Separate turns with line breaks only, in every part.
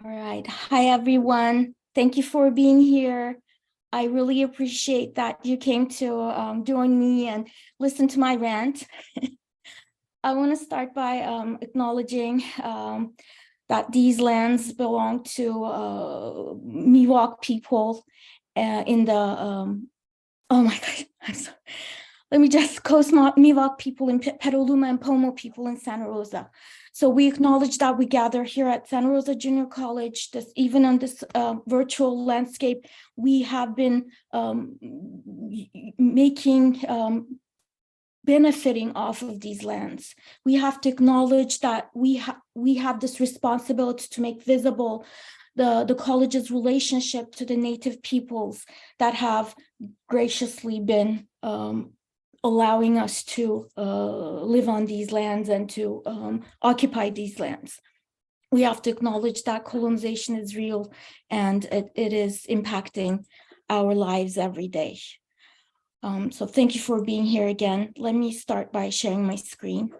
All right. Hi, everyone. Thank you for being here. I really appreciate that you came to join me and listen to my rant. I want to start by acknowledging that these lands belong to Miwok people in the, oh my God, I'm sorry. Let me just coast Miwok people in Petaluma and Pomo people in Santa Rosa. So we acknowledge that we gather here at Santa Rosa Junior College, even on this virtual landscape, we have been benefiting off of these lands. We have to acknowledge that we have this responsibility to make visible the college's relationship to the Native peoples that have graciously been allowing us to live on these lands and to occupy these lands. We have to acknowledge that colonization is real and it is impacting our lives every day. So thank you for being here again. Let me start by sharing my screen.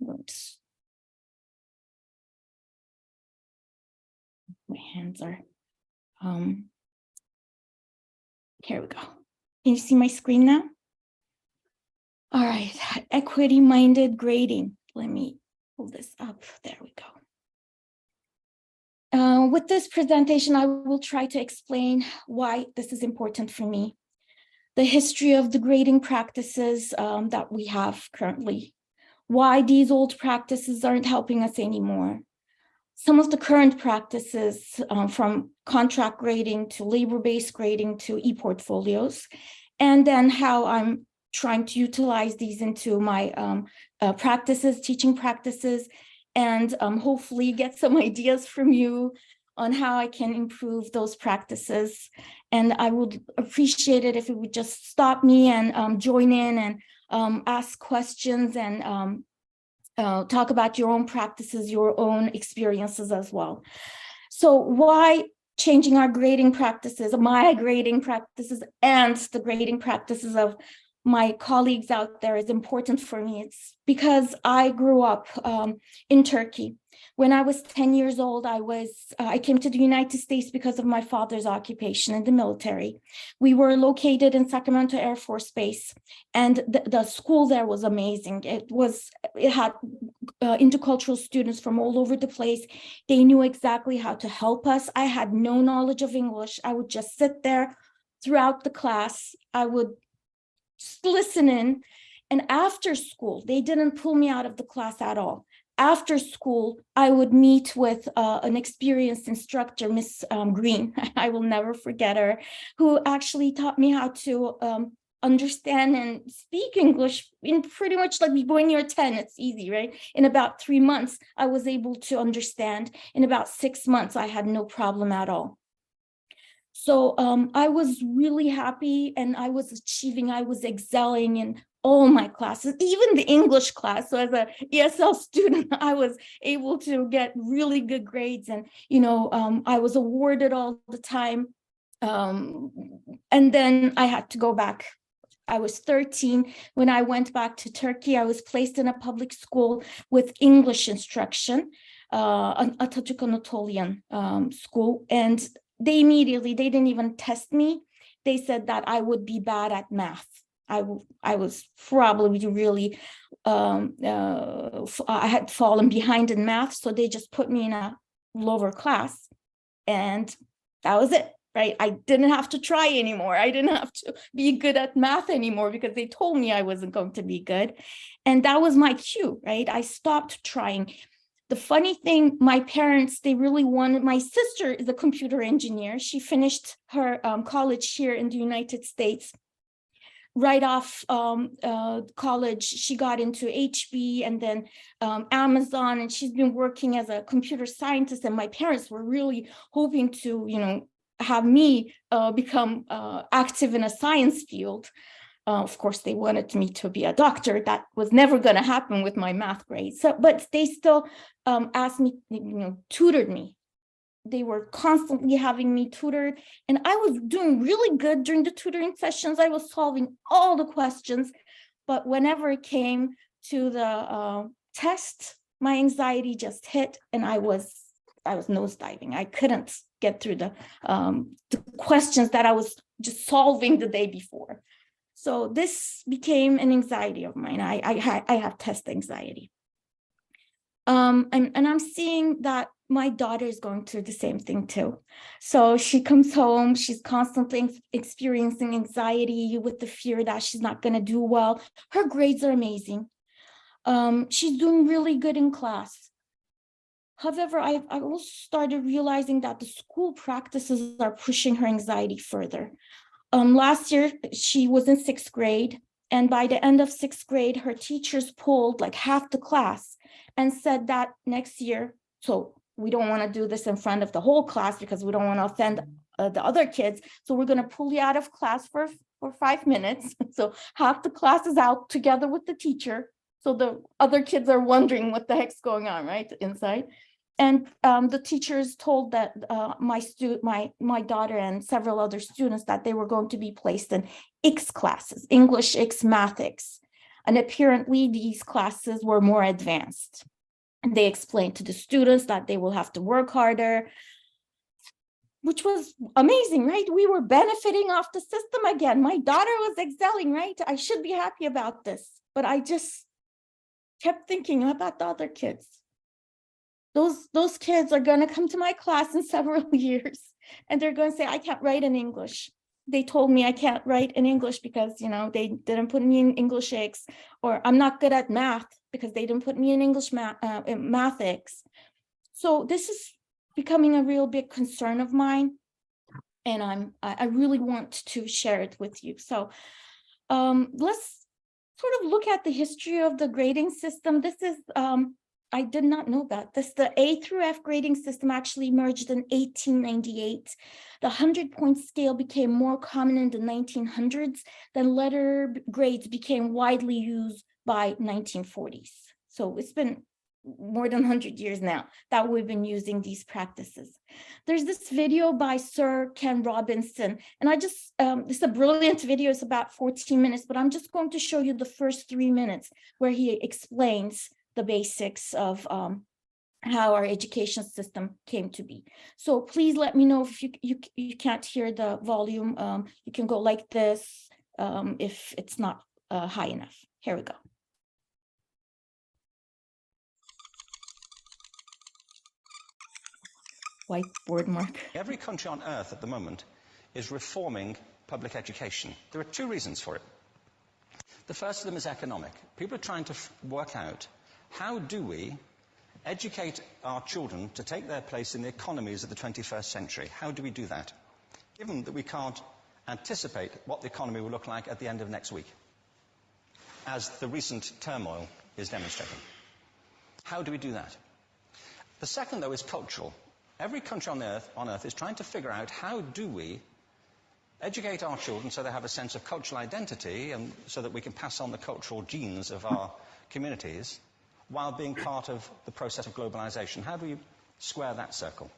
Oops. My hands are, here we go. Can you see my screen now? All right, equity-minded grading. Let me pull this up. There we go. With this presentation, I will try to explain why this is important for me, the history of the grading practices that we have currently, why these old practices aren't helping us anymore, some of the current practices from contract grading to labor-based grading to e-portfolios, and then how I'm trying to utilize these into my practices, teaching practices, and hopefully get some ideas from you on how I can improve those practices. And I would appreciate it if you would just stop me and join in and ask questions and talk about your own practices, your own experiences as well. So why changing our grading practices, my grading practices, and the grading practices of my colleagues out there is important for me? It's because I grew up in Turkey. When I was 10 years old, I came to the United States because of my father's occupation in the military. We were located in Sacramento Air Force Base, and the school there was amazing. It had intercultural students from all over the place. They knew exactly how to help us. I had no knowledge of English. I would just sit there throughout the class. I would listen in, and after school, they didn't pull me out of the class at all. After school, I would meet with an experienced instructor, Miss Green. I will never forget her, who actually taught me how to understand and speak English in pretty much like when you're 10, it's easy, right? In about 3 months, I was able to understand. In about 6 months, I had no problem at all. So I was really happy and I was achieving, I was excelling in all my classes, even the English class. So as a ESL student, I was able to get really good grades and, I was awarded all the time. And then I had to go back. I was 13 when I went back to Turkey. I was placed in a public school with English instruction, an Atatürk Anatolian school. And they didn't even test me. They said that I would be bad at math. I was probably really, I had fallen behind in math. So they just put me in a lower class and that was it, right? I didn't have to try anymore. I didn't have to be good at math anymore because they told me I wasn't going to be good. And that was my cue, right? I stopped trying. The funny thing, my parents, they really wanted, my sister is a computer engineer. She finished her college here in the United States. Right off college, she got into HB and then Amazon, and she's been working as a computer scientist. And my parents were really hoping to, have me become active in a science field. Of course, they wanted me to be a doctor. That was never going to happen with my math grades. So, but they still asked me, tutored me. They were constantly having me tutored, and I was doing really good during the tutoring sessions. I was solving all the questions, but whenever it came to the test, my anxiety just hit, and I was nosediving. I couldn't get through the questions that I was just solving the day before. So this became an anxiety of mine. I have test anxiety. And I'm seeing that my daughter is going through the same thing too. So she comes home, she's constantly experiencing anxiety with the fear that she's not going to do well. Her grades are amazing. She's doing really good in class. However, I also started realizing that the school practices are pushing her anxiety further. Last year, she was in 6th grade. And by the end of 6th grade, her teachers pulled like half the class and said that next year, so we don't want to do this in front of the whole class because we don't want to offend the other kids. So we're going to pull you out of class for 5 minutes. So half the class is out together with the teacher. So the other kids are wondering what the heck's going on, right, inside. And the teachers told that my daughter and several other students that they were going to be placed in X classes, English X, Math X. And apparently these classes were more advanced. And they explained to the students that they will have to work harder, which was amazing, right? We were benefiting off the system again. My daughter was excelling, right? I should be happy about this. But I just kept thinking about the other kids. Those kids are going to come to my class in several years and they're going to say, I can't write in English. They told me I can't write in English because, they didn't put me in English X, or I'm not good at math because they didn't put me in English math X. So this is becoming a real big concern of mine. And I really want to share it with you. So let's sort of look at the history of the grading system. This is I did not know about this. The A through F grading system actually emerged in 1898. The 100-point scale became more common in the 1900s. Then letter grades became widely used by 1940s. So it's been more than 100 years now that we've been using these practices. There's this video by Sir Ken Robinson, and this is a brilliant video. It's about 14 minutes, but I'm just going to show you the first 3 minutes where he explains the basics of how our education system came to be. So please let me know if you can't hear the volume. You can go like this if it's not high enough. Here we go. Whiteboard mark.
Every country on earth at the moment is reforming public education. There are 2 reasons for it. The first of them is economic. People are trying to work out, how do we educate our children to take their place in the economies of the 21st century? How do we do that, given that we can't anticipate what the economy will look like at the end of next week, as the recent turmoil is demonstrating? How do we do that? The second, though, is cultural. Every country on earth is trying to figure out, how do we educate our children so they have a sense of cultural identity and so that we can pass on the cultural genes of our communities while being part of the process of globalization. How do we square that circle?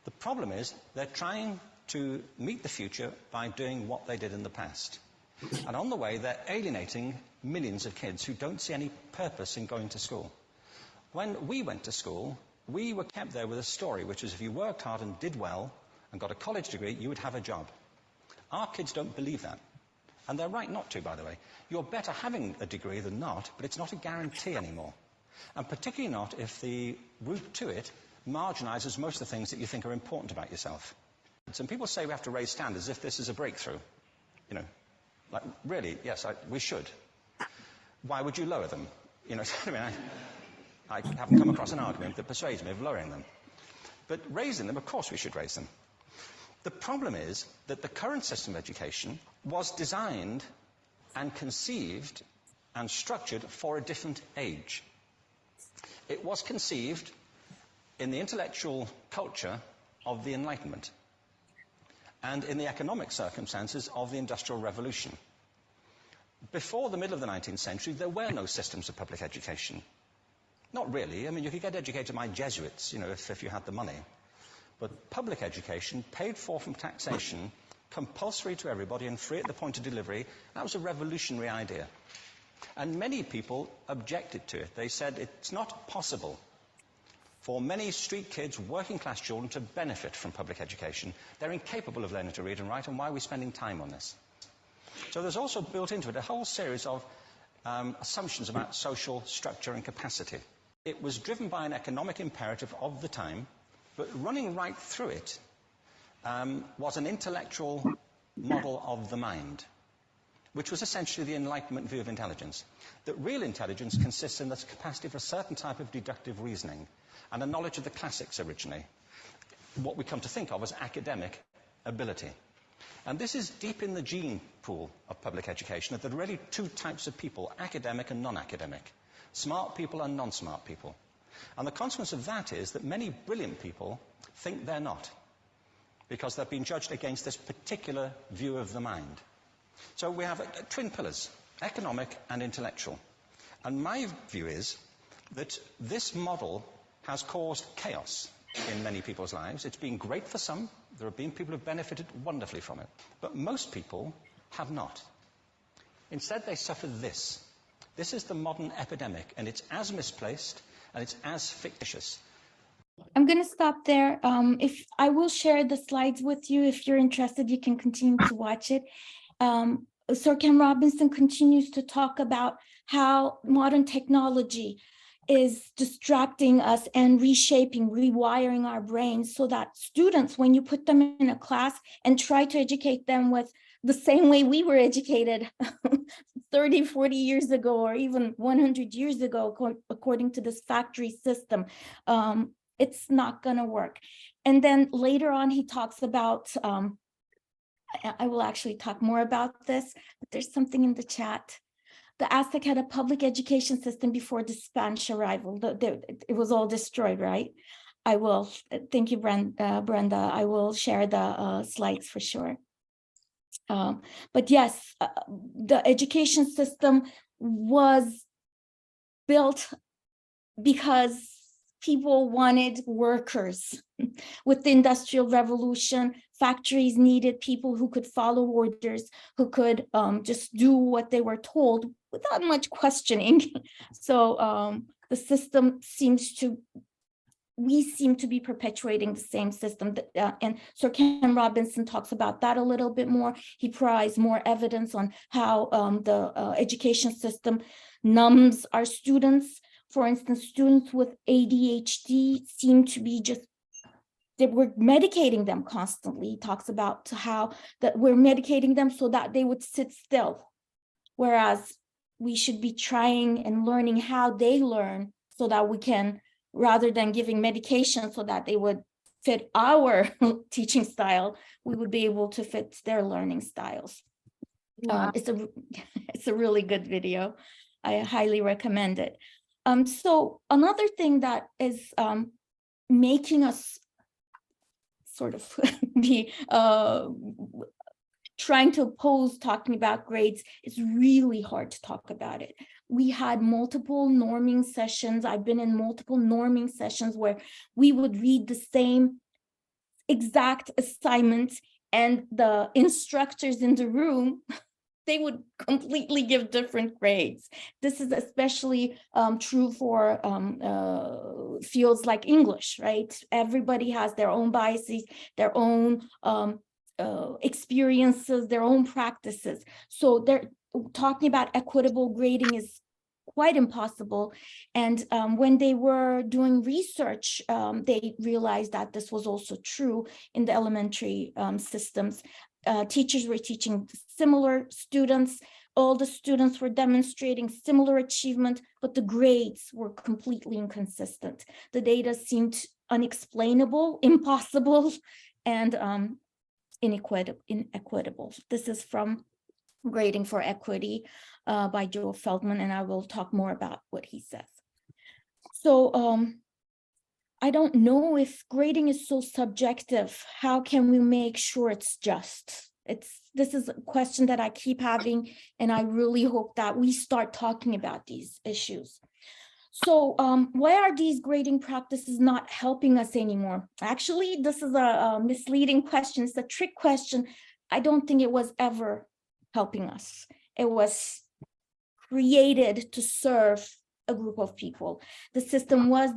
The problem is they're trying to meet the future by doing what they did in the past. And on the way, they're alienating millions of kids who don't see any purpose in going to school. When we went to school, we were kept there with a story, which was if you worked hard and did well and got a college degree, you would have a job. Our kids don't believe that. And they're right not to, by the way. You're better having a degree than not, but it's not a guarantee anymore. And particularly not if the route to it marginalizes most of the things that you think are important about yourself. Some people say we have to raise standards as if this is a breakthrough. Like, really, yes, we should. Why would you lower them? I haven't come across an argument that persuades me of lowering them. But raising them, of course we should raise them. The problem is that the current system of education was designed and conceived and structured for a different age. It was conceived in the intellectual culture of the Enlightenment and in the economic circumstances of the Industrial Revolution. Before the middle of the 19th century, there were no systems of public education. Not really. I mean, you could get educated by Jesuits, if you had the money. But public education, paid for from taxation, compulsory to everybody and free at the point of delivery, that was a revolutionary idea. And many people objected to it. They said it's not possible for many street kids, working class children, to benefit from public education. They're incapable of learning to read and write, and why are we spending time on this? So there's also built into it a whole series of assumptions about social structure and capacity. It was driven by an economic imperative of the time, but running right through it was an intellectual model of the mind, which was essentially the Enlightenment view of intelligence. That real intelligence consists in the capacity for a certain type of deductive reasoning and a knowledge of the classics originally, what we come to think of as academic ability. And this is deep in the gene pool of public education, that there are really two types of people, academic and non-academic, smart people and non-smart people. And the consequence of that is that many brilliant people think they're not, because they've been judged against this particular view of the mind. So we have twin pillars, economic and intellectual. And my view is that this model has caused chaos in many people's lives. It's been great for some. There have been people who have benefited wonderfully from it. But most people have not. Instead, they suffer this. This is the modern epidemic, and it's as misplaced and it's as fictitious.
I'm going to stop there. If I will share the slides with you. If you're interested, you can continue to watch it. Sir Ken Robinson continues to talk about how modern technology is distracting us and reshaping, rewiring our brains so that students, when you put them in a class and try to educate them with the same way we were educated 30, 40 years ago, or even 100 years ago, according to this factory system, it's not going to work. And then later on, he talks about, I will actually talk more about this, but there's something in the chat. The Aztec had a public education system before the Spanish arrival. It was all destroyed, right? I will, thank you, Brenda. I will share the slides for sure. But yes, the education system was built because people wanted workers. With the Industrial Revolution, factories needed people who could follow orders, who could just do what they were told without much questioning. So the system we seem to be perpetuating the same system. And Sir Ken Robinson talks about that a little bit more. He provides more evidence on how the education system numbs our students. For instance, students with ADHD seem to be we're medicating them constantly. He talks about how that we're medicating them so that they would sit still, whereas we should be trying and learning how they learn so that we can, rather than giving medication so that they would fit our teaching style, we would be able to fit their learning styles. Wow. It's a really good video. I highly recommend it. So another thing that is making us sort of be trying to oppose talking about grades, it's really hard to talk about it. We had multiple norming sessions. I've been in multiple norming sessions where we would read the same exact assignments, and the instructors in the room, they would completely give different grades. This is especially true for fields like English, right? Everybody has their own biases, their own experiences, their own practices. So they're talking about equitable grading is quite impossible. And when they were doing research, they realized that this was also true in the elementary systems. Teachers were teaching similar students. All the students were demonstrating similar achievement, but the grades were completely inconsistent. The data seemed unexplainable, impossible, and inequitable. This is from Grading for Equity by Joe Feldman, and I will talk more about what he says. So I don't know if grading is so subjective. How can we make sure it's just? This is a question that I keep having, and I really hope that we start talking about these issues. So why are these grading practices not helping us anymore? Actually, this is a misleading question. It's a trick question. I don't think it was ever helping us. It was created to serve a group of people. The system was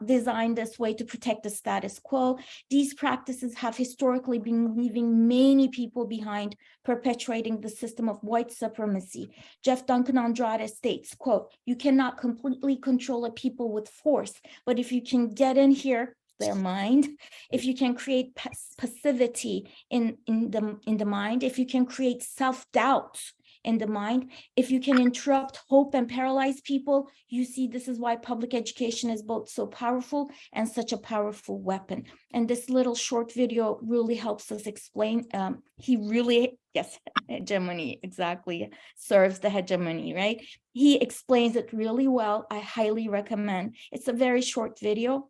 designed this way to protect the status quo. These practices have historically been leaving many people behind, perpetuating the system of white supremacy. Jeff Duncan Andrade states, quote, "You cannot completely control a people with force, but if you can get in here, their mind, if you can create passivity in the mind, if you can create self-doubt in the mind, if you can interrupt hope and paralyze people, you see this is why public education is both so powerful and such a powerful weapon." And this little short video really helps us explain. He really, yes, hegemony exactly serves the hegemony, right? He explains it really well. I highly recommend. It's a very short video,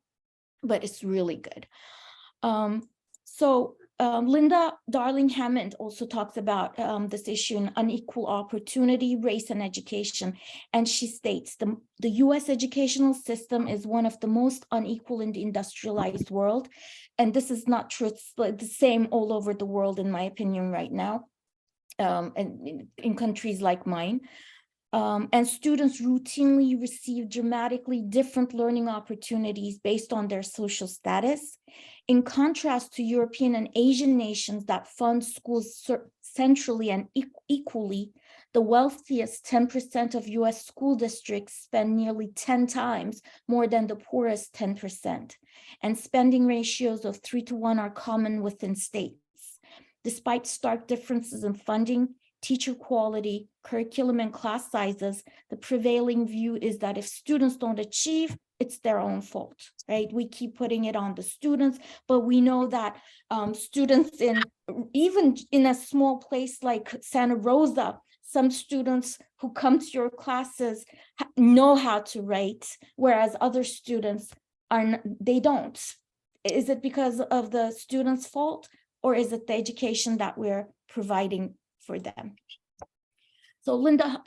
but it's really good. Linda Darling-Hammond also talks about this issue in unequal opportunity, race, and education. And she states, the US educational system is one of the most unequal in the industrialized world. And this is not true. It's like the same all over the world, in my opinion, right now, and in countries like mine. And students routinely receive dramatically different learning opportunities based on their social status. In contrast to European and Asian nations that fund schools centrally and equally, the wealthiest 10% of US school districts spend nearly 10 times more than the poorest 10%. And spending ratios of 3-to-1 are common within states. Despite stark differences in funding, teacher quality, curriculum, and class sizes, the prevailing view is that if students don't achieve, it's their own fault, right? We keep putting it on the students, but we know that students even in a small place like Santa Rosa, some students who come to your classes know how to write, whereas other students they don't. Is it because of the students' fault, or is it the education that we're providing for them? So Linda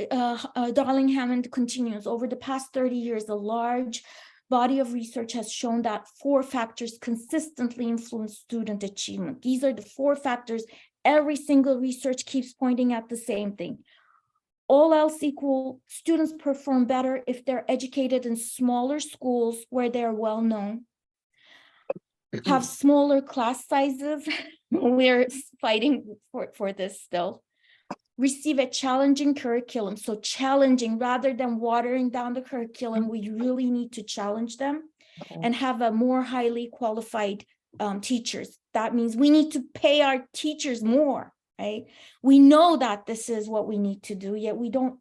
Darling-Hammond continues, over the past 30 years, a large body of research has shown that 4 factors consistently influence student achievement. These are the 4 factors. Every single research keeps pointing at the same thing. All else equal, students perform better if they're educated in smaller schools where they're well known, have smaller class sizes. We're fighting for this still. Receive a challenging curriculum. So challenging, rather than watering down the curriculum, we really need to challenge them, and have a more highly qualified teachers. That means we need to pay our teachers more, right? We know that this is what we need to do, yet we don't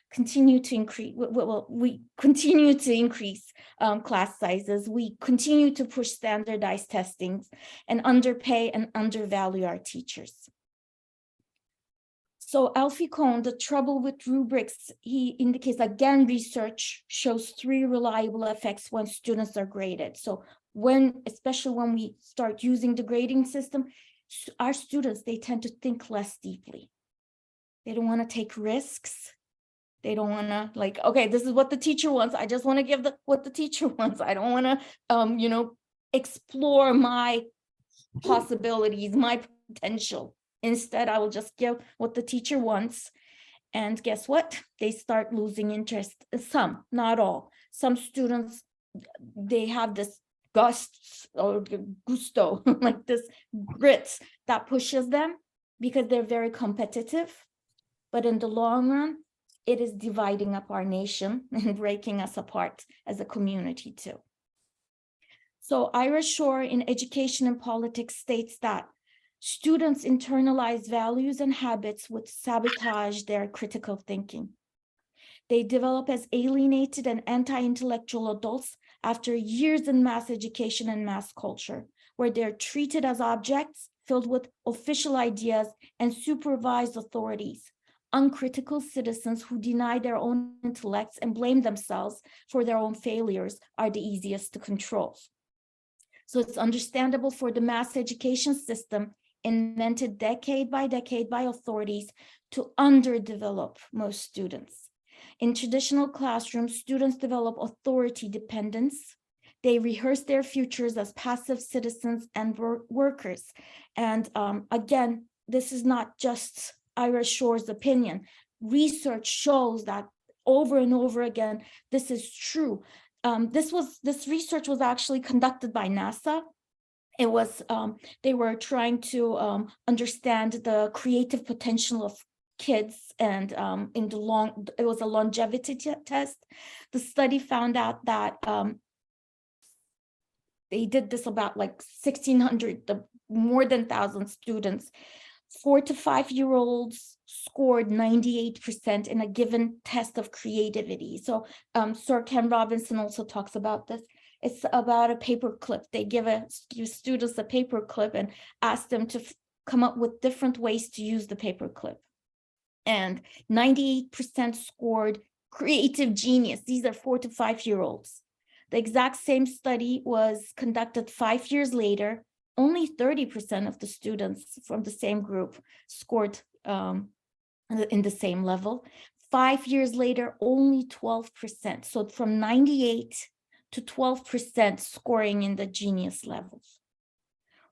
continue to increase. Well, we continue to increase class sizes. We continue to push standardized testings and underpay and undervalue our teachers. So Alfie Kohn, the trouble with rubrics, he indicates, again, research shows 3 reliable effects when students are graded. So especially when we start using the grading system, our students, they tend to think less deeply. They don't want to take risks. They don't want to, like, okay, this is what the teacher wants. I just want to give what the teacher wants. I don't want to, explore my possibilities, my potential. Instead, I will just give what the teacher wants. And guess what? They start losing interest. Some, not all. Some students, they have this gusto, like this grit that pushes them because they're very competitive. But in the long run, it is dividing up our nation and breaking us apart as a community too. So Ira Shore in Education and Politics states that students internalize values and habits which sabotage their critical thinking. They develop as alienated and anti-intellectual adults after years in mass education and mass culture, where they're treated as objects filled with official ideas and supervised authorities. Uncritical citizens who deny their own intellects and blame themselves for their own failures are the easiest to control. So it's understandable for the mass education system, invented decade by authorities, to underdevelop most students. In traditional classrooms, students develop authority dependence. They rehearse their futures as passive citizens and workers. And again, this is not just Ira Shore's opinion. Research shows that over and over again, this is true. This research was actually conducted by NASA. It was they were trying to understand the creative potential of kids, and it was a longevity test. The study found out that they did this about like 1,600, more than 1,000 students. 4 to 5 year olds scored 98% in a given test of creativity. So Sir Ken Robinson also talks about this. It's about a paper clip. They give students a paper clip and ask them to come up with different ways to use the paper clip. And 98% scored creative genius. These are 4 to 5 year olds. The exact same study was conducted 5 years later. Only 30% of the students from the same group scored in the same level. 5 years later, only 12%. So from 98 to 12% scoring in the genius levels.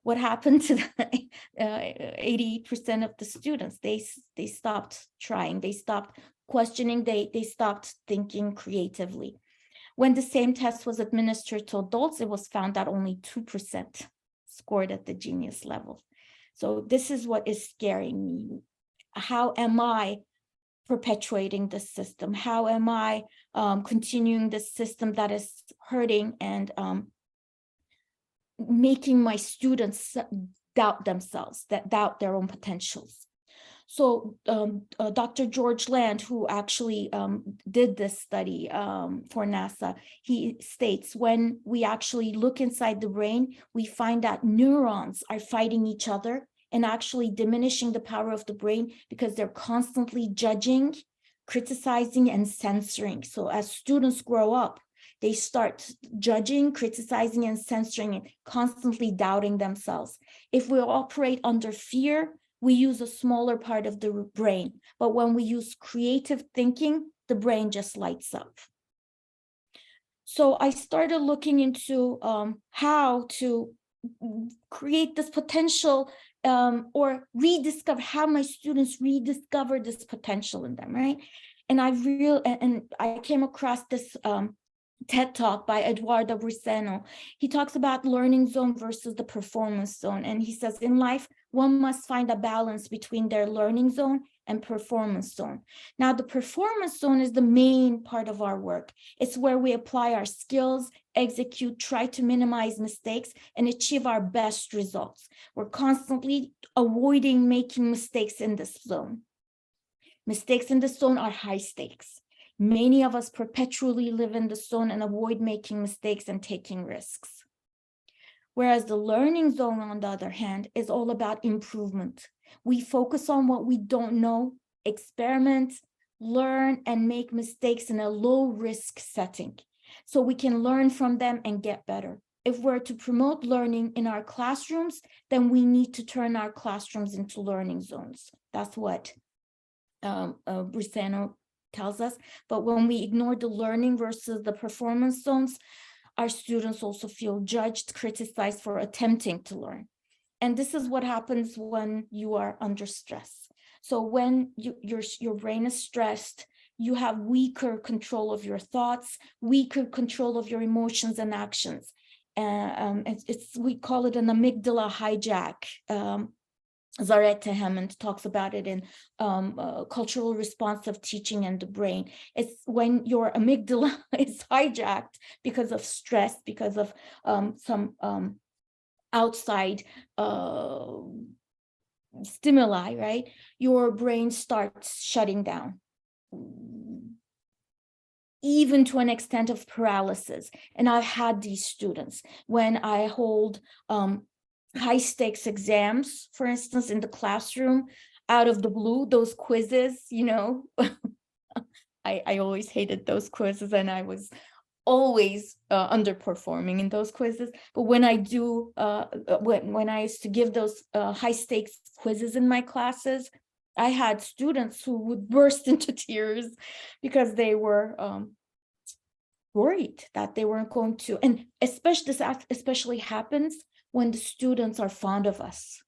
What happened to the 80% of the students? They stopped trying. They stopped questioning. They stopped thinking creatively. When the same test was administered to adults, it was found that only 2% scored at the genius level. So this is what is scaring me. How am I perpetuating this system? How am I continuing this system that is hurting and making my students doubt themselves, doubt their own potentials? So Dr. George Land, who actually did this study for NASA, he states, when we actually look inside the brain, we find that neurons are fighting each other and actually diminishing the power of the brain because they're constantly judging, criticizing, and censoring. So as students grow up, they start judging, criticizing, and censoring, and constantly doubting themselves. If we operate under fear, we use a smaller part of the brain. But when we use creative thinking, the brain just lights up. So I started looking into how to create this potential or rediscover, how my students rediscover this potential in them, right? And I came across this TED Talk by Eduardo Briceno. He talks about learning zone versus the performance zone. And he says, in life, one must find a balance between their learning zone and performance zone. Now, the performance zone is the main part of our work. It's where we apply our skills, execute, try to minimize mistakes, and achieve our best results. We're constantly avoiding making mistakes in this zone. Mistakes in this zone are high stakes. Many of us perpetually live in the zone and avoid making mistakes and taking risks. Whereas the learning zone, on the other hand, is all about improvement. We focus on what we don't know, experiment, learn, and make mistakes in a low-risk setting, so we can learn from them and get better. If we're to promote learning in our classrooms, then we need to turn our classrooms into learning zones. That's what Briceno tells us. But when we ignore the learning versus the performance zones, our students also feel judged, criticized for attempting to learn. And this is what happens when you are under stress. So when your brain is stressed, you have weaker control of your thoughts, weaker control of your emotions and actions. We call it an amygdala hijack. Zaretta Hammond talks about it in cultural responsive teaching and the brain. It's when your amygdala is hijacked because of stress, because of some outside stimuli, right? Your brain starts shutting down, even to an extent of paralysis. And I've had these students when I hold high stakes exams, for instance, in the classroom, out of the blue, those quizzes, I always hated those quizzes, and I was always underperforming in those quizzes. But when I do, when I used to give those high stakes quizzes in my classes, I had students who would burst into tears because they were worried that they weren't going to, and especially happens when the students are fond of us,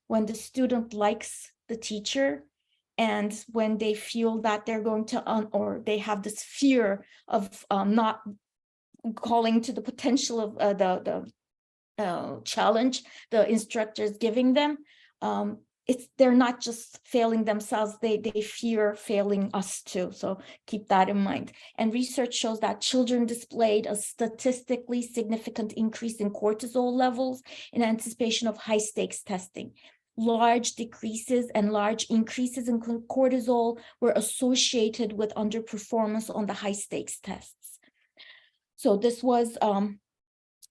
when the student likes the teacher And when they feel that they're going to, or they have this fear of not calling to the potential of the challenge the instructor is giving them, they're not just failing themselves, they fear failing us too. So keep that in mind. And research shows that children displayed a statistically significant increase in cortisol levels in anticipation of high stakes testing. Large decreases and large increases in cortisol were associated with underperformance on the high stakes tests. So this was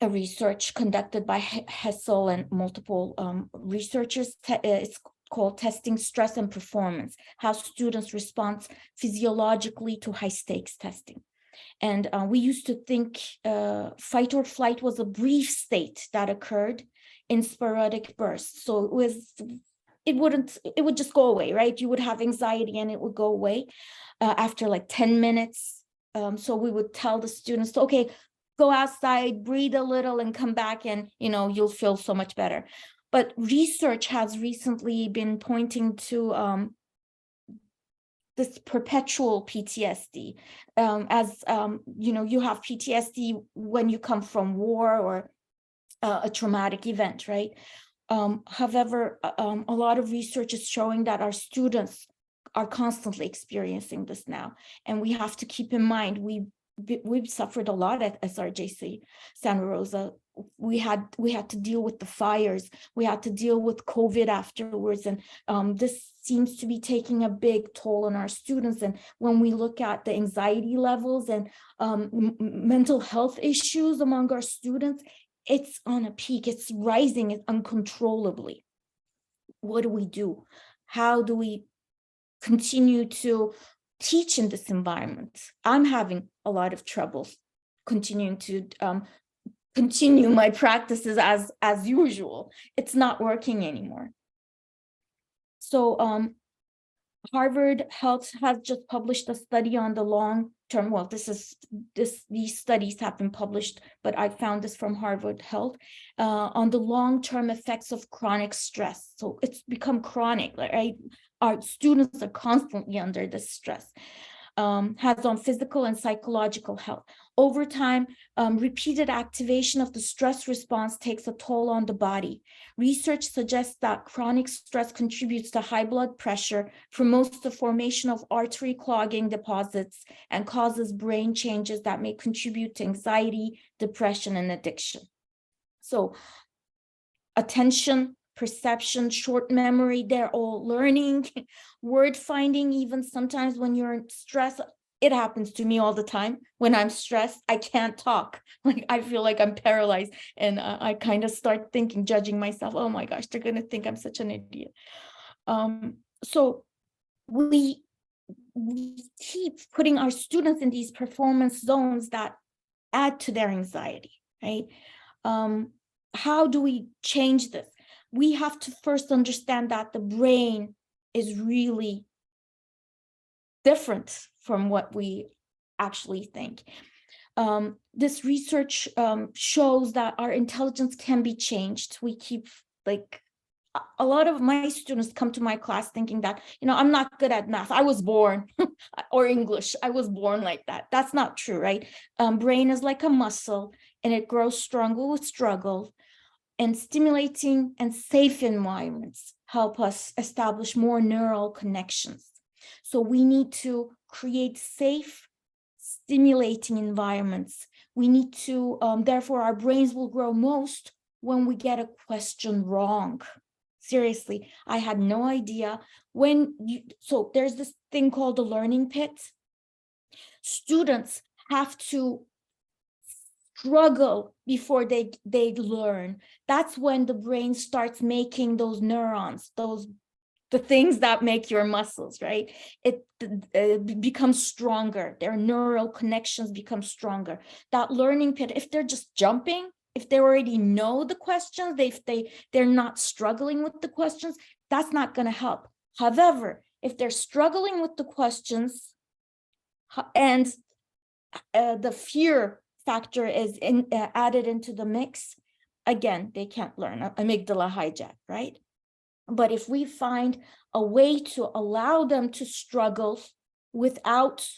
a research conducted by Hessel and multiple researchers. It's called Testing Stress and Performance, how students respond physiologically to high stakes testing. And we used to think fight or flight was a brief state that occurred in sporadic bursts. So it would just go away, right? You would have anxiety and it would go away after like 10 minutes. So we would tell the students, okay, go outside, breathe a little, and come back, and you'll feel so much better. But research has recently been pointing to this perpetual PTSD, as you have PTSD when you come from war or a traumatic event, right? However, a lot of research is showing that our students are constantly experiencing this now, and we have to keep in mind we've suffered a lot at SRJC Santa Rosa. We had to deal with the fires. We had to deal with COVID afterwards, and this seems to be taking a big toll on our students. And when we look at the anxiety levels and mental health issues among our students, it's on a peak. It's rising uncontrollably. What do we do? How do we continue to teach in this environment? I'm having a lot of trouble continuing to continue my practices as usual. It's not working anymore. So Harvard Health has just published a study on the long-term, well, these studies have been published, but I found this from Harvard Health, on the long-term effects of chronic stress. So it's become chronic, right? Our students are constantly under this stress. Has on physical and psychological health. Over time, repeated activation of the stress response takes a toll on the body. Research suggests that chronic stress contributes to high blood pressure, promotes the formation of artery clogging deposits, and causes brain changes that may contribute to anxiety, depression, and addiction. So attention, perception, short memory, they're all learning, word finding, even sometimes when you're in stress. It happens to me all the time. When I'm stressed, I can't talk. Like I feel like I'm paralyzed, and I kind of start thinking, judging myself. Oh my gosh, they're gonna think I'm such an idiot. So we keep putting our students in these performance zones that add to their anxiety, right? How do we change this? We have to first understand that the brain is really different from what we actually think. This research shows that our intelligence can be changed. We keep, like, a lot of my students come to my class thinking that, I'm not good at math. I was born, or English, I was born like that. That's not true, right? Brain is like a muscle, and it grows stronger with struggle. And stimulating and safe environments help us establish more neural connections. So we need to create safe, stimulating environments. We need to, therefore, our brains will grow most when we get a question wrong. Seriously, I had no idea so there's this thing called the learning pit. Students have to struggle before they learn. That's when the brain starts making those neurons, the things that make your muscles, right? It becomes stronger. Their neural connections become stronger. That learning pit, if they're just jumping, if they already know the questions, they're not struggling with the questions, that's not going to help. However, if they're struggling with the questions and the fear factor is added into the mix, again, they can't learn. Amygdala hijack, right? But if we find a way to allow them to struggle without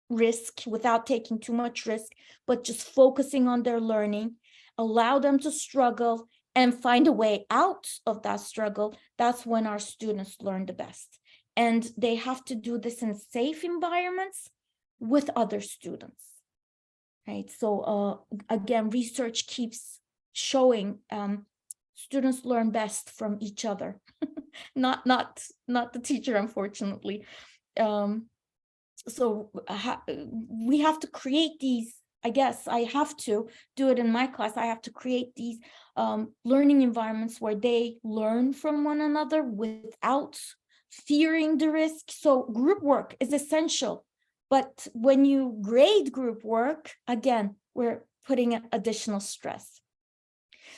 risk, without taking too much risk, but just focusing on their learning, allow them to struggle and find a way out of that struggle, that's when our students learn the best. And they have to do this in safe environments with other students, right? So again, research keeps showing students learn best from each other, not the teacher, unfortunately. So we have to create these, I guess I have to do it in my class. I have to create these learning environments where they learn from one another without fearing the risk. So group work is essential. But when you grade group work, again, we're putting additional stress.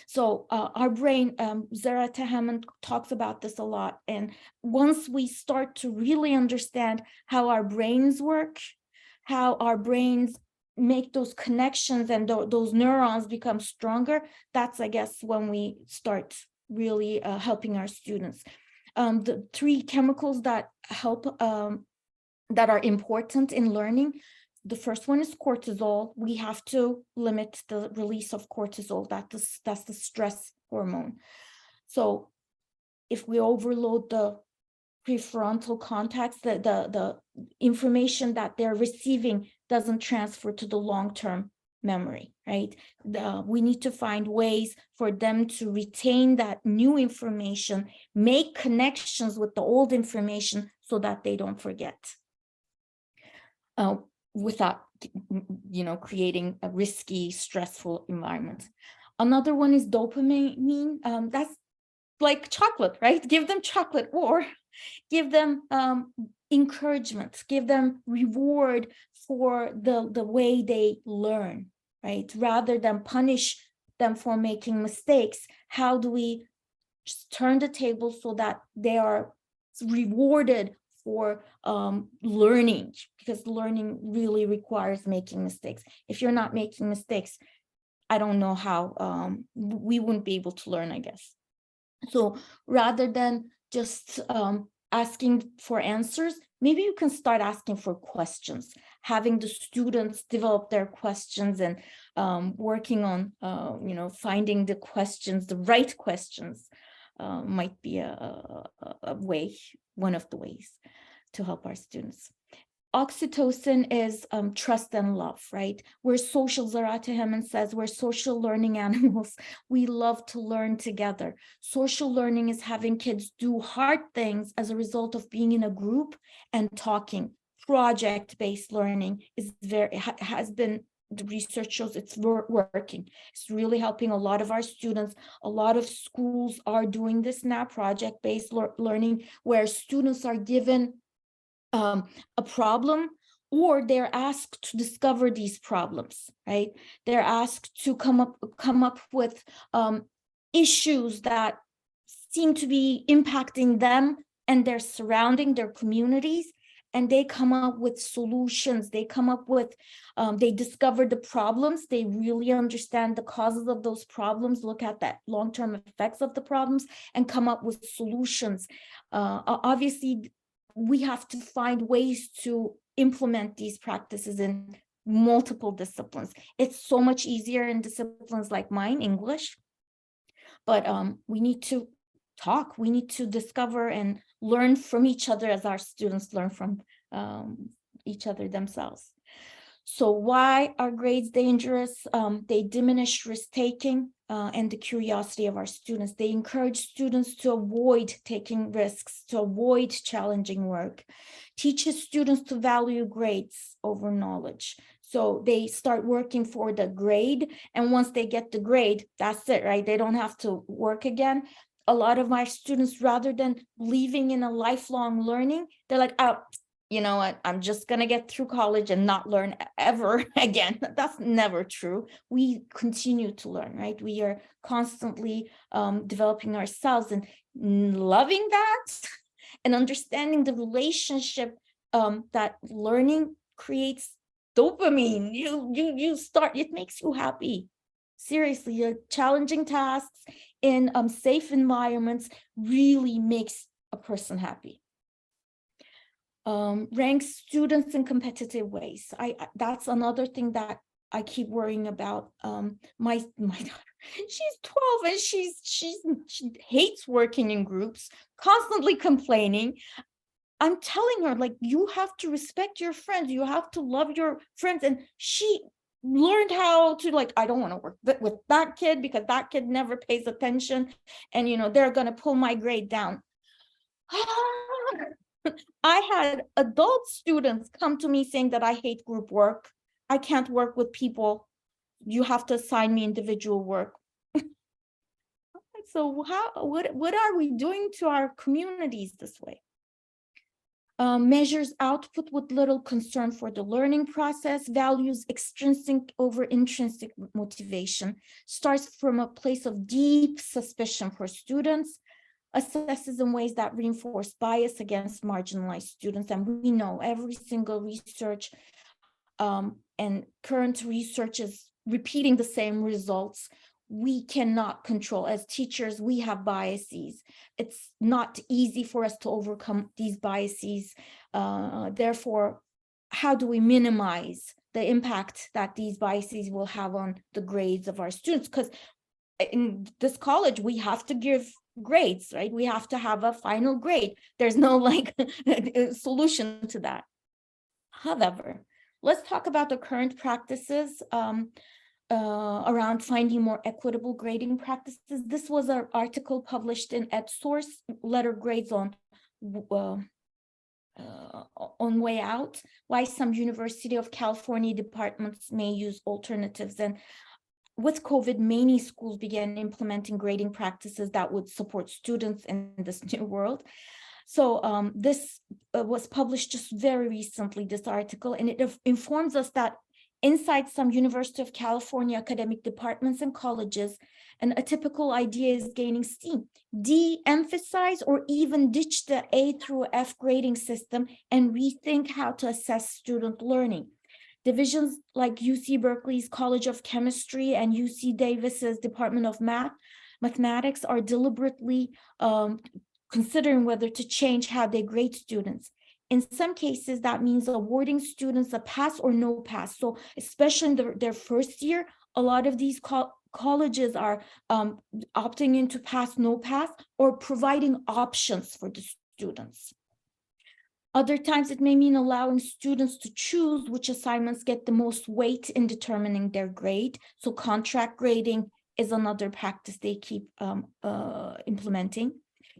So our brain, Zara Tehemen talks about this a lot. And once we start to really understand how our brains work, how our brains make those connections and those neurons become stronger, that's, I guess, when we start really helping our students. The 3 chemicals that help, that are important in learning, the first one is cortisol. We have to limit the release of cortisol. That's the stress hormone. So if we overload the prefrontal cortex, the information that they're receiving doesn't transfer to the long-term memory, right? We need to find ways for them to retain that new information, make connections with the old information so that they don't forget. Without, creating a risky, stressful environment. Another one is dopamine. That's like chocolate, right? Give them chocolate, or give them encouragement, give them reward for the way they learn, right? Rather than punish them for making mistakes, how do we just turn the table so that they are rewarded for learning, because learning really requires making mistakes. If you're not making mistakes, I don't know how we wouldn't be able to learn, I guess. So rather than just asking for answers, maybe you can start asking for questions, having the students develop their questions and working on, finding the questions, the right questions might be a way, one of the ways to help our students. Oxytocin is trust and love, right? We're social, Zara Tehemen says, we're social learning animals. We love to learn together. Social learning is having kids do hard things as a result of being in a group and talking. Project-based learning is has been, the research shows it's working. It's really helping a lot of our students. A lot of schools are doing this now, project-based learning, where students are given a problem, or they're asked to discover these problems, right? They're asked to come up with issues that seem to be impacting them and their surrounding, their communities, and they come up with solutions. They come up with, they discover the problems, they really understand the causes of those problems, look at that long-term effects of the problems, and come up with solutions. Obviously, we have to find ways to implement these practices in multiple disciplines. It's so much easier in disciplines like mine, English, but we need to talk, we need to discover and learn from each other as our students learn from each other themselves. So why are grades dangerous? They diminish risk-taking and the curiosity of our students. They encourage students to avoid taking risks, to avoid challenging work, teaches students to value grades over knowledge. So they start working for the grade, and once they get the grade, that's it, right? They don't have to work again. A lot of my students, rather than leaving in a lifelong learning, they're like, oh, you know what, I'm just going to get through college and not learn ever again. That's never true. We continue to learn, right? We are constantly developing ourselves and loving that and understanding the relationship that learning creates dopamine. You start, it makes you happy. Seriously, challenging tasks in safe environments really makes a person happy. Rank students in competitive ways. That's another thing that I keep worrying about. My daughter, she's 12 and she hates working in groups, constantly complaining. I'm telling her, like, you have to respect your friends, you have to love your friends. And she learned how to, like, I don't want to work with that kid because that kid never pays attention, and they're gonna pull my grade down. I had adult students come to me saying that I hate group work. I can't work with people. You have to assign me individual work. So what are we doing to our communities this way? Measures output with little concern for the learning process, values extrinsic over intrinsic motivation, starts from a place of deep suspicion for students, assesses in ways that reinforce bias against marginalized students. And we know every single research and current research is repeating the same results. We cannot control. As teachers, we have biases. It's not easy for us to overcome these biases. Therefore, how do we minimize the impact that these biases will have on the grades of our students? Because in this college, we have to give grades, right? We have to have a final grade. There's no solution to that. However, let's talk about the current practices around finding more equitable grading practices. This was an article published in EdSource, Letter Grades on Way Out, Why Some University of California departments may use alternatives. And with COVID, many schools began implementing grading practices that would support students in this new world. So this was published just very recently, this article, and it informs us that inside some University of California academic departments and colleges, and a typical idea is gaining steam: de-emphasize or even ditch the A through F grading system and rethink how to assess student learning. Divisions like UC Berkeley's College of Chemistry and UC Davis's Department of Mathematics are deliberately considering whether to change how they grade students. In some cases, that means awarding students a pass or no pass. So especially in their first year, a lot of these colleges are opting into pass, no pass, or providing options for the students. Other times, it may mean allowing students to choose which assignments get the most weight in determining their grade. So contract grading is another practice they keep implementing.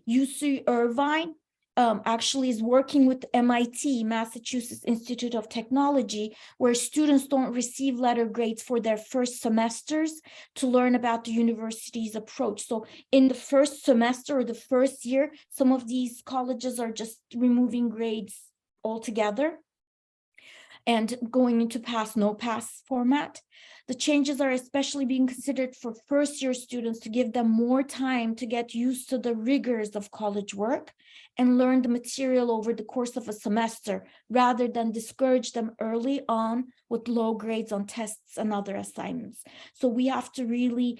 UC Irvine actually is working with MIT, Massachusetts Institute of Technology, where students don't receive letter grades for their first semesters to learn about the university's approach. So in the first semester or the first year, some of these colleges are just removing grades altogether and going into pass, no pass format. The changes are especially being considered for first-year students to give them more time to get used to the rigors of college work and learn the material over the course of a semester, rather than discourage them early on with low grades on tests and other assignments. So we have to really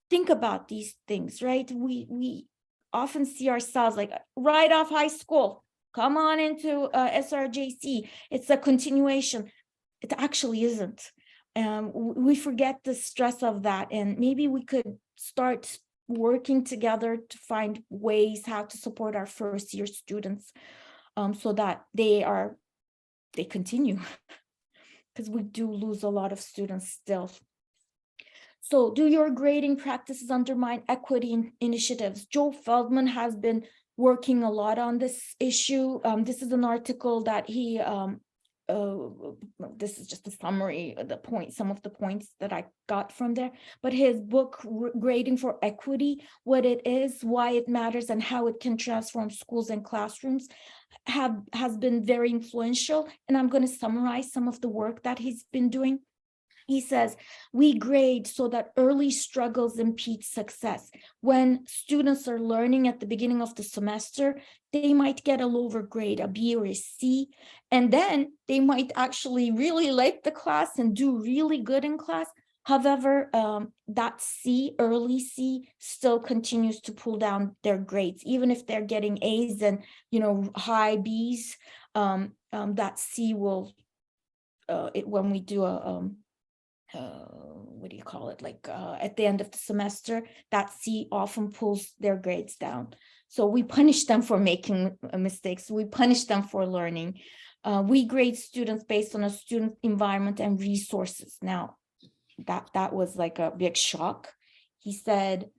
think about these things, right? We often see ourselves like right off high school, come on into SRJC. It's a continuation. It actually isn't. We forget the stress of that, and maybe we could start working together to find ways how to support our first year students so that they continue, because we do lose a lot of students still. So, do your grading practices undermine equity initiatives? Joe Feldman has been working a lot on this issue. This is an article that he this is just a summary of some of the points that I got from there, but his book, Grading for Equity, what it is, why it matters, and how it can transform schools and classrooms, has been very influential. And I'm going to summarize some of the work that he's been doing. He says, we grade so that early struggles impede success. When students are learning at the beginning of the semester, they might get a lower grade, a B or a C, and then they might actually really like the class and do really good in class. However, that C, early C, still continues to pull down their grades, even if they're getting A's and, you know, high B's. That C will, when we do a what do you call it, like at the end of the semester, that C often pulls their grades down. So we punish them for making mistakes. We punish them for learning. We grade students based on a student environment and resources. Now, that was like a big shock. He said,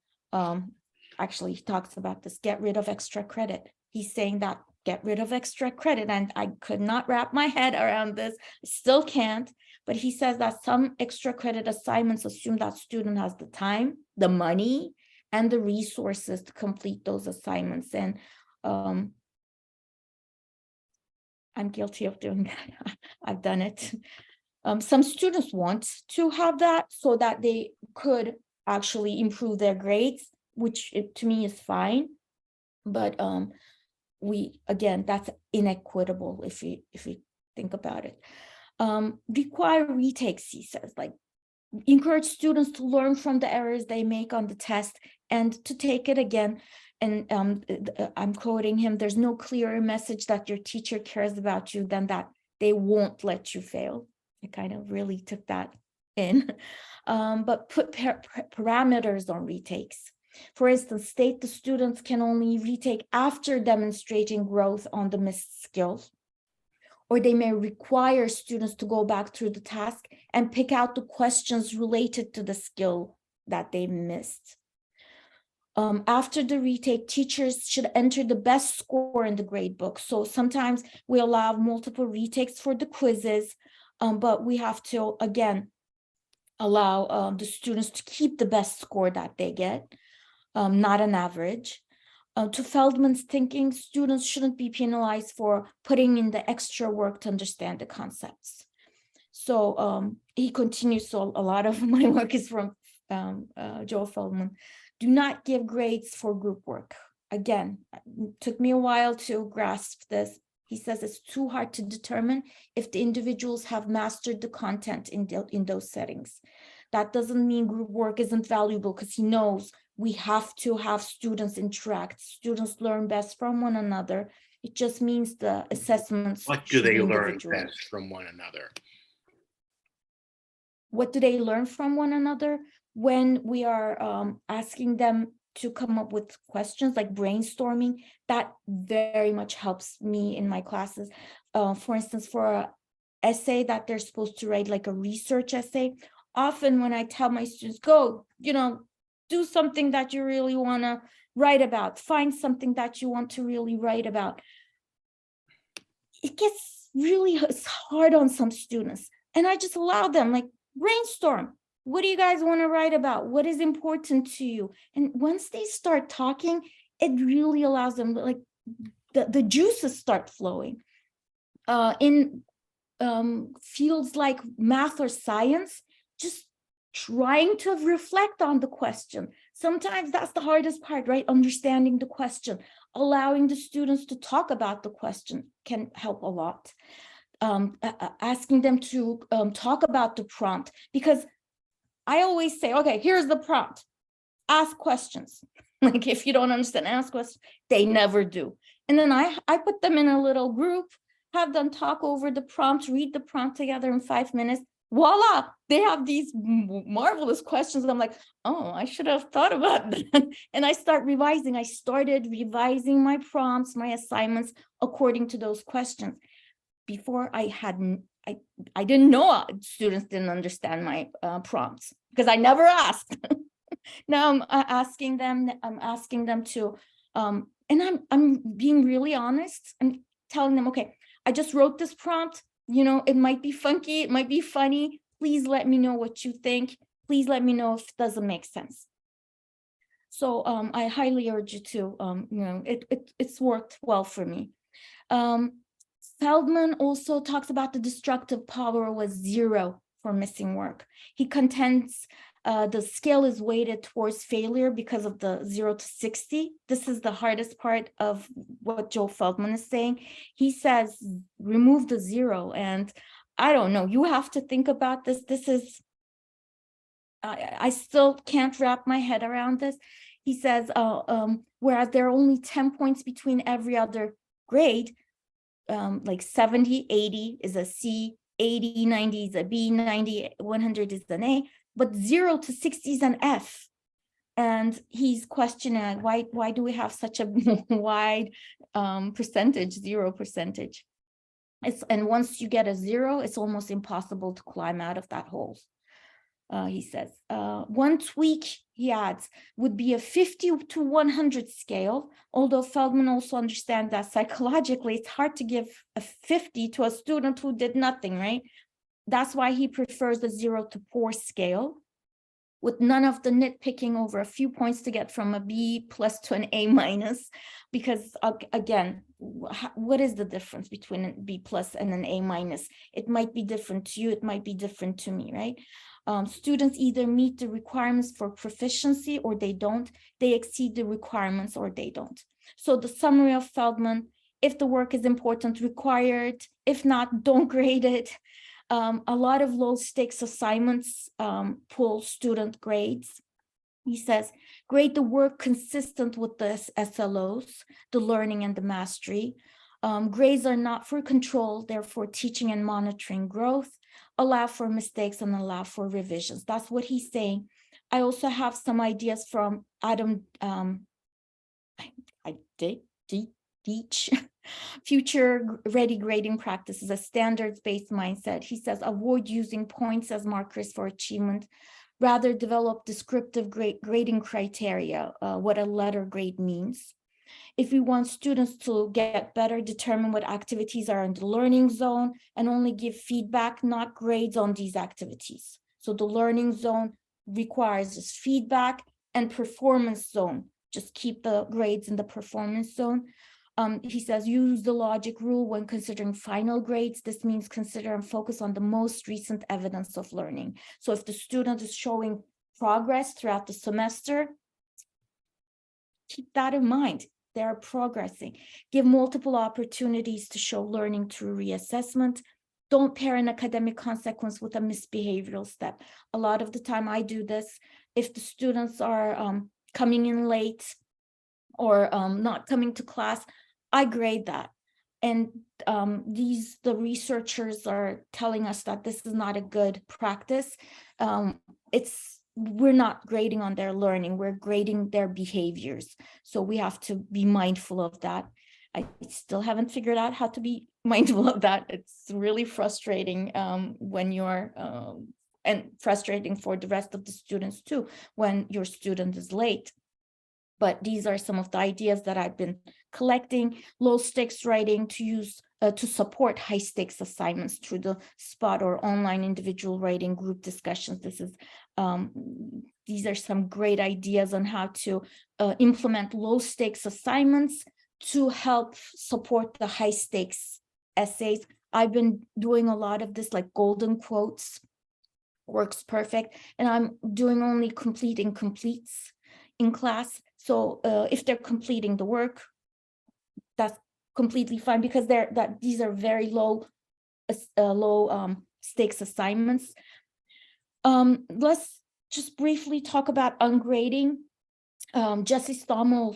actually, he talks about this, get rid of extra credit. He's saying that get rid of extra credit. And I could not wrap my head around this. Still can't. But he says that some extra credit assignments assume that student has the time, the money, and the resources to complete those assignments. And I'm guilty of doing that. I've done it. Some students want to have that so that they could actually improve their grades, which to me is fine. But again, that's inequitable if we think about it. Require retakes, he says, like encourage students to learn from the errors they make on the test and to take it again. And I'm quoting him, there's no clearer message that your teacher cares about you than that they won't let you fail. I kind of really took that in. But put parameters on retakes. For instance, state the students can only retake after demonstrating growth on the missed skills, or they may require students to go back through the task and pick out the questions related to the skill that they missed. After the retake, teachers should enter the best score in the grade book. So sometimes we allow multiple retakes for the quizzes, but we have to, again, allow the students to keep the best score that they get, not an average. To Feldman's thinking, students shouldn't be penalized for putting in the extra work to understand the concepts. So he continues, so a lot of my work is from Joe Feldman. Do not give grades for group work. Again, it took me a while to grasp this. He says it's too hard to determine if the individuals have mastered the content in those settings. That doesn't mean group work isn't valuable, because he knows we have to have students interact. Students learn best from one another. It just means the assessments.
What do they learn best from one another?
What do they learn from one another? When we are asking them to come up with questions, like brainstorming, that very much helps me in my classes. For instance, for an essay that they're supposed to write, like a research essay, often when I tell my students, go, do something that you really want to write about, find something that you want to really write about, it gets really hard on some students. And I just allow them, like, brainstorm. What do you guys want to write about? What is important to you? And once they start talking, it really allows them, like, the juices start flowing. In fields like math or science, just trying to reflect on the question. Sometimes that's the hardest part, right? Understanding the question, allowing the students to talk about the question can help a lot. Asking them to talk about the prompt, because I always say, okay, here's the prompt, ask questions. Like, if you don't understand, ask questions. They never do. And then I put them in a little group, have them talk over the prompt, read the prompt together in 5 minutes. Voila, they have these marvelous questions. I'm like, oh, I should have thought about that. And I started revising my prompts, my assignments according to those questions. Before, I didn't know students didn't understand my prompts because I never asked. Now I'm asking them to, and I'm being really honest. I'm telling them, okay, I just wrote this prompt. It might be funky, it might be funny. Please let me know what you think. Please let me know if it doesn't make sense. So I highly urge you to, it's worked well for me. Feldman also talks about the destructive power was 0 for missing work. He contends the scale is weighted towards failure because of the 0 to 60. This is the hardest part of what Joe Feldman is saying. He says, remove the 0. And I don't know, you have to think about this. This is I still can't wrap my head around this. He says, whereas there are only 10 points between every other grade, like 70, 80 is a C, 80, 90 is a B, 90, 100 is an A, but 0 to 60 is an F. And he's questioning why do we have such a wide percentage, 0%? And once you get a 0, it's almost impossible to climb out of that hole. He says, one tweak, he adds, would be a 50 to 100 scale, although Feldman also understands that psychologically it's hard to give a 50 to a student who did nothing, right? That's why he prefers the 0 to 4 scale, with none of the nitpicking over a few points to get from a B plus to an A minus, because again, what is the difference between a B plus and an A minus? It might be different to you, it might be different to me, right? Students either meet the requirements for proficiency or they don't, they exceed the requirements or they don't. So the summary of Feldman: if the work is important, required; if not, don't grade it. A lot of low stakes assignments pull student grades. He says, grade the work consistent with the SLOs, the learning and the mastery. Grades are not for control, they're for teaching and monitoring growth. Allow for mistakes and allow for revisions. That's what he's saying. I also have some ideas from Adam Deach, Future Ready Grading Practices, a standards-based mindset. He says, avoid using points as markers for achievement. Rather, develop descriptive grading criteria, what a letter grade means. If we want students to get better, determine what activities are in the learning zone and only give feedback, not grades on these activities. So the learning zone requires just feedback, and performance zone, just keep the grades in the performance zone. He says, use the logic rule when considering final grades. This means consider and focus on the most recent evidence of learning. So if the student is showing progress throughout the semester, keep that in mind. They're progressing. Give multiple opportunities to show learning through reassessment. Don't pair an academic consequence with a misbehavioral step. A lot of the time I do this. If the students are coming in late or not coming to class, I grade that. And the researchers are telling us that this is not a good practice. We're not grading on their learning, we're grading their behaviors. So we have to be mindful of that. I still haven't figured out how to be mindful of that. It's really frustrating when you're, and frustrating for the rest of the students too, when your student is late. But these are some of the ideas that I've been collecting. Low stakes writing to use to support high stakes assignments through the spot or online individual writing group discussions. These are some great ideas on how to implement low stakes assignments to help support the high stakes essays. I've been doing a lot of this, like golden quotes works perfect. And I'm doing only complete incompletes in class. So if they're completing the work, that's completely fine, because these are very low stakes assignments. Let's just briefly talk about ungrading. Jesse Stommel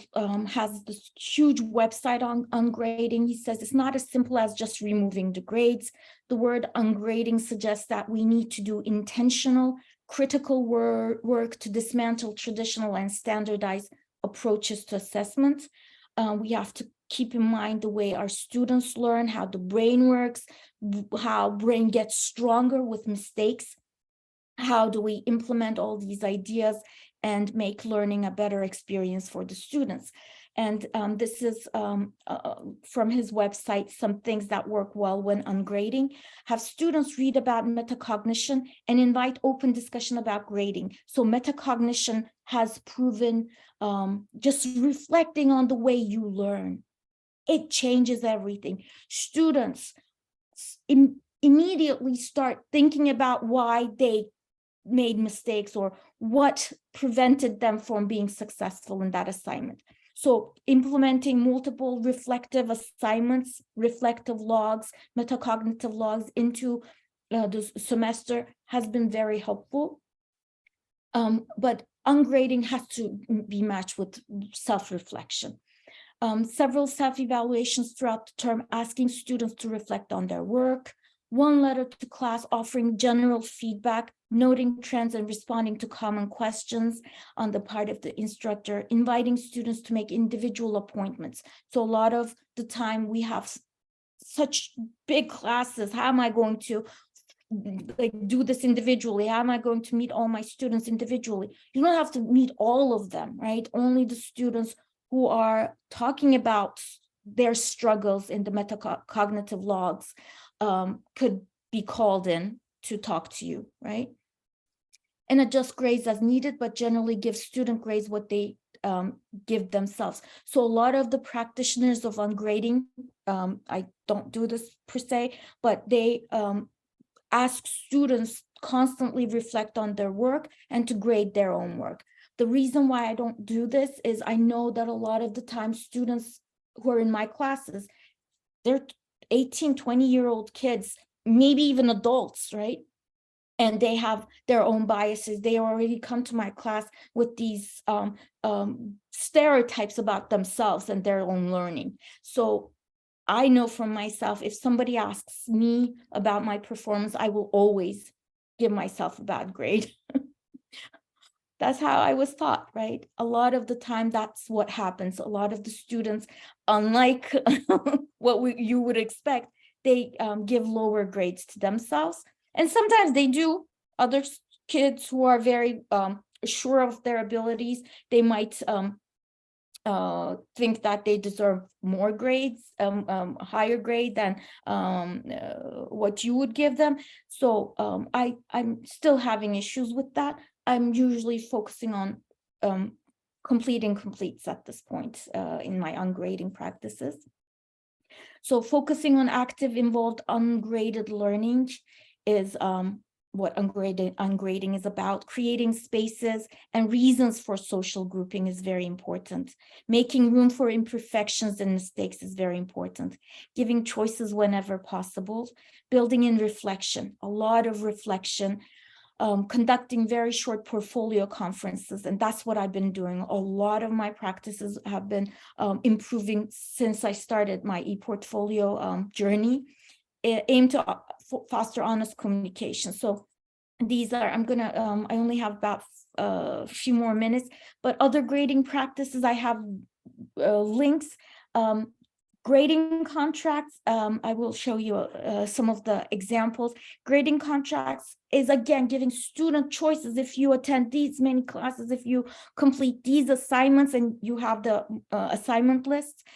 has this huge website on ungrading. He says it's not as simple as just removing the grades. The word ungrading suggests that we need to do intentional, critical work to dismantle traditional and standardized approaches to assessment. We have to keep in mind the way our students learn, how the brain works, how brain gets stronger with mistakes. How do we implement all these ideas and make learning a better experience for the students? And this is from his website, some things that work well when ungrading. Have students read about metacognition and invite open discussion about grading. So metacognition has proven just reflecting on the way you learn, it changes everything. Students immediately start thinking about why they made mistakes or what prevented them from being successful in that assignment. So implementing multiple reflective assignments, reflective logs, metacognitive logs into the semester has been very helpful. But ungrading has to be matched with self-reflection. Several self-evaluations throughout the term asking students to reflect on their work, one letter to class offering general feedback, noting trends and responding to common questions on the part of the instructor, inviting students to make individual appointments. So a lot of the time we have such big classes. How am I going to do this individually? How am I going to meet all my students individually? You don't have to meet all of them, right? Only the students who are talking about their struggles in the metacognitive logs could be called in to talk to you, right? And adjust grades as needed, but generally give student grades what they give themselves. So a lot of the practitioners of ungrading, I don't do this per se, but they ask students constantly reflect on their work and to grade their own work. The reason why I don't do this is I know that a lot of the time students who are in my classes, they're 18, 20-year-old kids, maybe even adults, right? And they have their own biases. They already come to my class with these stereotypes about themselves and their own learning. So I know from myself, if somebody asks me about my performance, I will always give myself a bad grade. That's how I was taught, right? A lot of the time, that's what happens. A lot of the students, unlike what you would expect, they give lower grades to themselves. And sometimes they do. Other kids who are very sure of their abilities, they might think that they deserve more grades, higher grade than what you would give them. So I'm still having issues with that. I'm usually focusing on completing completes at this point in my ungrading practices. So focusing on active involved ungraded learning is what ungrading is about. Creating spaces and reasons for social grouping is very important. Making room for imperfections and mistakes is very important. Giving choices whenever possible. Building in reflection, a lot of reflection. Conducting very short portfolio conferences, and that's what I've been doing. A lot of my practices have been improving since I started my e-portfolio journey, aimed to foster honest communication. So these are, I only have about a few more minutes, but other grading practices, I have links. Grading contracts, I will show you some of the examples. Grading contracts is, again, giving student choices. If you attend these many classes, if you complete these assignments and you have the assignment list,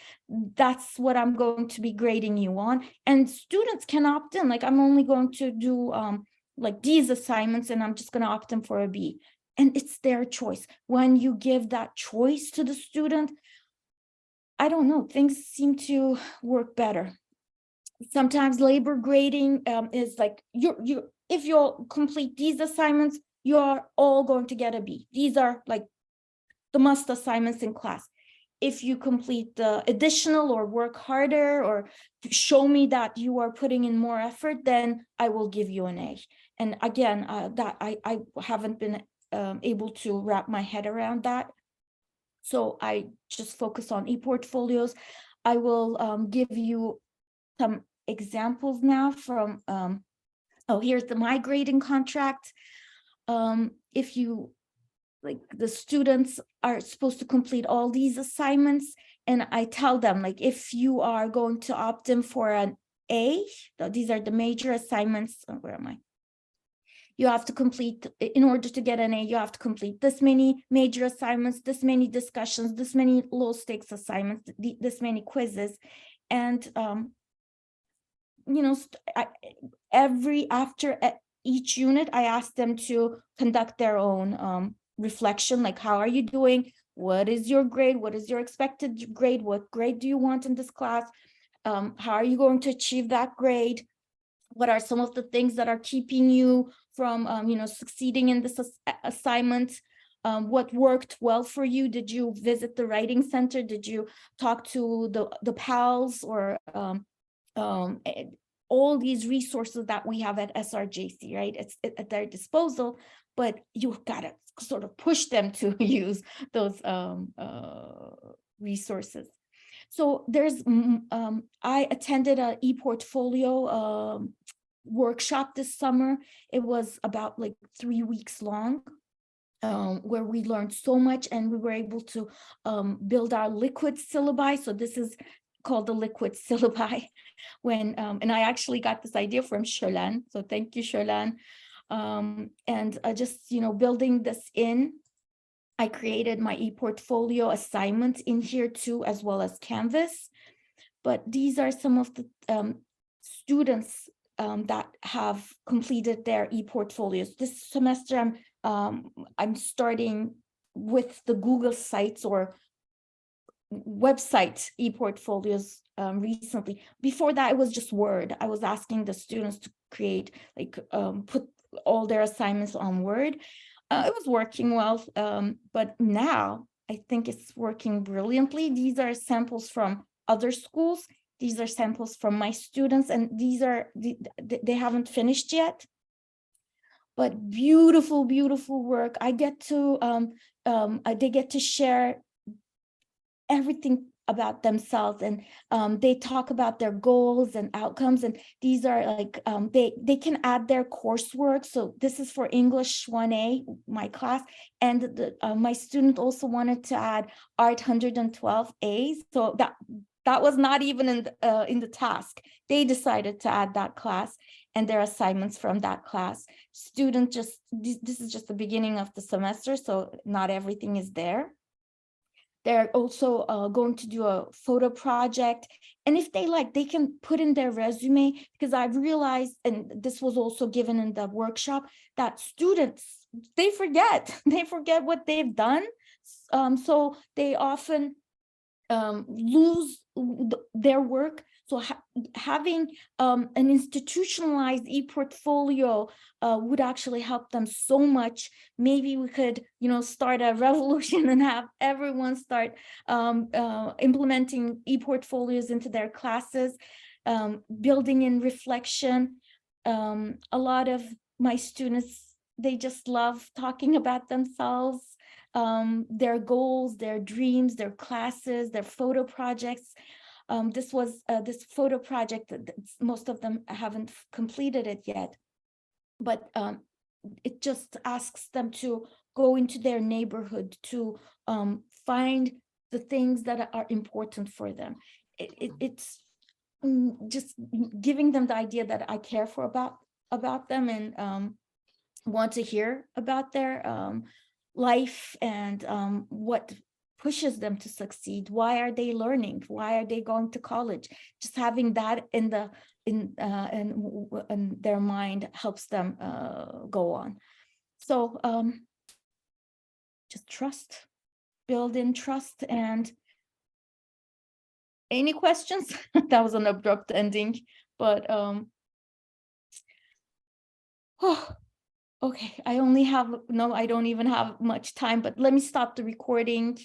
that's what I'm going to be grading you on. And students can opt in, like I'm only going to do like these assignments and I'm just going to opt in for a B. And it's their choice. When you give that choice to the student, I don't know, things seem to work better. Sometimes labor grading is like, if you complete these assignments, you're all going to get a B. These are like the must assignments in class. If you complete the additional or work harder or show me that you are putting in more effort, then I will give you an A. And again, that I haven't been able to wrap my head around that. So I just focus on e-portfolios. I will give you some examples now from, here's my grading contract. If you, like, the students are supposed to complete all these assignments, and I tell them, like, if you are going to opt in for an A, these are the major assignments. Where am I? You have to complete, in order to get an A, you have to complete this many major assignments, this many discussions, this many low stakes assignments, this many quizzes. And, you know, after each unit, I ask them to conduct their own reflection, like, how are you doing? What is your grade? What is your expected grade? What grade do you want in this class? How are you going to achieve that grade? What are some of the things that are keeping you from, succeeding in this assignment? What worked well for you? Did you visit the writing center? Did you talk to the pals or all these resources that we have at SRJC, right? It's at their disposal, but you gotta sort of push them to use those resources. So I attended a ePortfolio workshop this summer. It was about like 3 weeks long, where we learned so much, and we were able to build our liquid syllabi. So this is called the liquid syllabi. And I actually got this idea from Sholan. So thank you, Sholan. And just, building this in, I created my ePortfolio assignments in here too, as well as Canvas. But these are some of the students that have completed their ePortfolios. This semester, I'm starting with the Google Sites or website ePortfolios recently. Before that, it was just Word. I was asking the students to create, put all their assignments on Word. It was working well, but now I think it's working brilliantly. These are samples from other schools. These are samples from my students, and these are, they haven't finished yet. But beautiful, beautiful work. I get to, they get to share everything about themselves, and they talk about their goals and outcomes, and these are like they can add their coursework. So this is for English 1A, my class, and my student also wanted to add Art 112A. So that was not even in the task. They decided to add that class and their assignments from that class. Student just, this is just the beginning of the semester, so not everything is there. They're also going to do a photo project. And if they like, they can put in their resume, because I've realized, and this was also given in the workshop, that students, they forget what they've done. So they often lose their work. So having an institutionalized ePortfolio would actually help them so much. Maybe we could, start a revolution and have everyone start implementing ePortfolios into their classes, building in reflection. A lot of my students, they just love talking about themselves, their goals, their dreams, their classes, their photo projects. This photo project, most of them haven't completed it yet, but it just asks them to go into their neighborhood to find the things that are important for them. It's just giving them the idea that I care about them, and want to hear about their life, and what pushes them to succeed. Why are they learning? Why are they going to college? Just having that in their mind helps them go on. So just trust, build in trust. And any questions? That was an abrupt ending, but okay, I don't even have much time, but let me stop the recording.